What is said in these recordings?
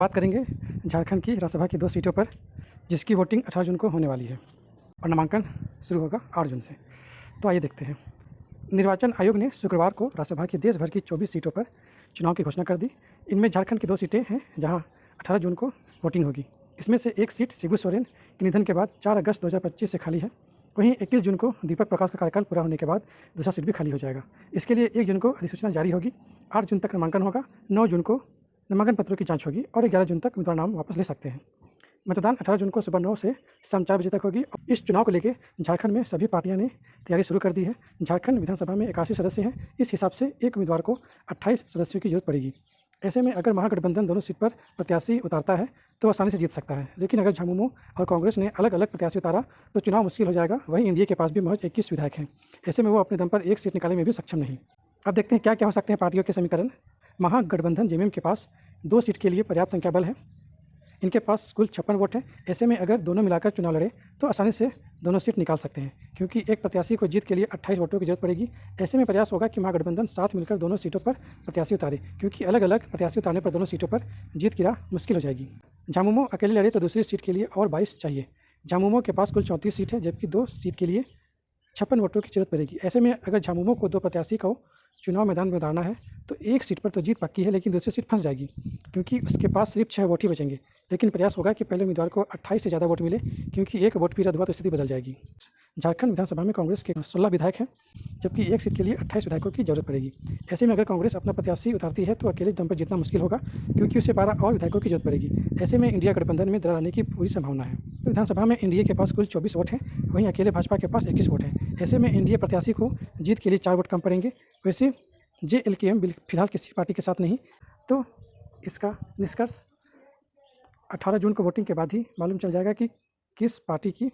बात करेंगे झारखंड की राज्यसभा की 2 सीटों पर, जिसकी वोटिंग 18 जून को होने वाली है और नामांकन शुरू होगा 8 जून से। तो आइए देखते हैं। निर्वाचन आयोग ने शुक्रवार को राज्यसभा की देश भर की 24 सीटों पर चुनाव की घोषणा कर दी। इनमें झारखंड की 2 सीटें हैं, जहां 18 जून को वोटिंग होगी। इसमें से एक सीट शिबू सोरेन के निधन के बाद 4 अगस्त 2025 से खाली है। वहीं 21 जून को दीपक प्रकाश का कार्यकाल पूरा होने के बाद दूसरा सीट भी खाली हो जाएगा। इसके लिए 1 जून को अधिसूचना जारी होगी। 8 जून तक नामांकन होगा। 9 जून को नामांकन पत्रों की जांच होगी और 11 जून तक उम्मीदवार नाम वापस ले सकते हैं। मतदान 18 जून को सुबह 9 से शाम 4 बजे तक होगी। इस चुनाव को लेकर झारखंड में सभी पार्टियां ने तैयारी शुरू कर दी है। झारखंड विधानसभा में 81 सदस्य हैं। इस हिसाब से एक उम्मीदवार को 28 सदस्यों की जरूरत पड़ेगी। ऐसे में अगर महागठबंधन दोनों सीट पर प्रत्याशी उतारता है तो आसानी से जीत सकता है, लेकिन अगर झामुमो और कांग्रेस ने अलग अलग प्रत्याशी उतारा तो चुनाव मुश्किल हो जाएगा। वहीं एनडीए के पास भी महज 21 विधायक हैं। ऐसे में वो अपने दम पर एक सीट निकालने में भी सक्षम नहीं। अब देखते हैं क्या क्या हो सकते हैं पार्टियों के समीकरण। महागठबंधन जेएमएम के पास 2 सीट के लिए पर्याप्त संख्या बल है। इनके पास कुल 56 वोट हैं। ऐसे में अगर दोनों मिलाकर चुनाव लड़े तो आसानी से दोनों सीट निकाल सकते हैं, क्योंकि एक प्रत्याशी को जीत के लिए 28 वोटों की जरूरत पड़ेगी। ऐसे में प्रयास होगा कि महागठबंधन साथ मिलकर दोनों सीटों पर प्रत्याशी उतारे, क्योंकि अलग अलग प्रत्याशी उतारने पर दोनों सीटों पर जीत की राह मुश्किल हो जाएगी। झामुमो अकेले लड़े तो दूसरी सीट के लिए और 22 चाहिए। झामुमो के पास कुल 34 सीट है, जबकि 2 सीट के लिए 56 वोटों की जरूरत पड़ेगी। ऐसे में अगर झामुमो को 2 प्रत्याशी को चुनाव मैदान में उतारना है तो एक सीट पर तो जीत पक्की है, लेकिन दूसरी सीट फंस जाएगी, क्योंकि उसके पास सिर्फ 6 वोट ही बचेंगे। लेकिन प्रयास होगा कि पहले उम्मीदवार को 28 से ज़्यादा वोट मिले, क्योंकि एक वोट भी रद्द हुआ तो स्थिति बदल जाएगी। झारखंड विधानसभा में कांग्रेस के 16 विधायक हैं, जबकि एक सीट के लिए 28 विधायकों की जरूरत पड़ेगी। ऐसे में अगर कांग्रेस अपना प्रत्याशी उतारती है तो अकेले दम पर जीतना मुश्किल होगा, क्योंकि उसे 12 और विधायकों की जरूरत पड़ेगी। ऐसे में इंडिया गठबंधन में दरार आने की पूरी संभावना है। विधानसभा में एनडीए के पास कुल 24 वोट हैं, वहीं अकेले भाजपा के पास 21 वोट हैं। ऐसे में एनडीए प्रत्याशी को जीत के लिए 4 वोट कम पड़ेंगे। वैसे जेएलकेएम फिलहाल किसी पार्टी के साथ नहीं, तो इसका निष्कर्ष 18 जून को वोटिंग के बाद ही मालूम चल जाएगा कि किस पार्टी की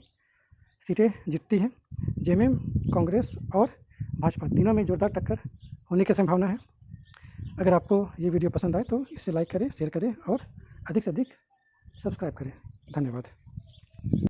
सीटें जीतती हैं। जेएमएम, कांग्रेस और भाजपा तीनों में जोरदार टक्कर होने की संभावना है। अगर आपको ये वीडियो पसंद आए तो इसे लाइक करें, शेयर करें और अधिक से अधिक सब्सक्राइब करें। धन्यवाद।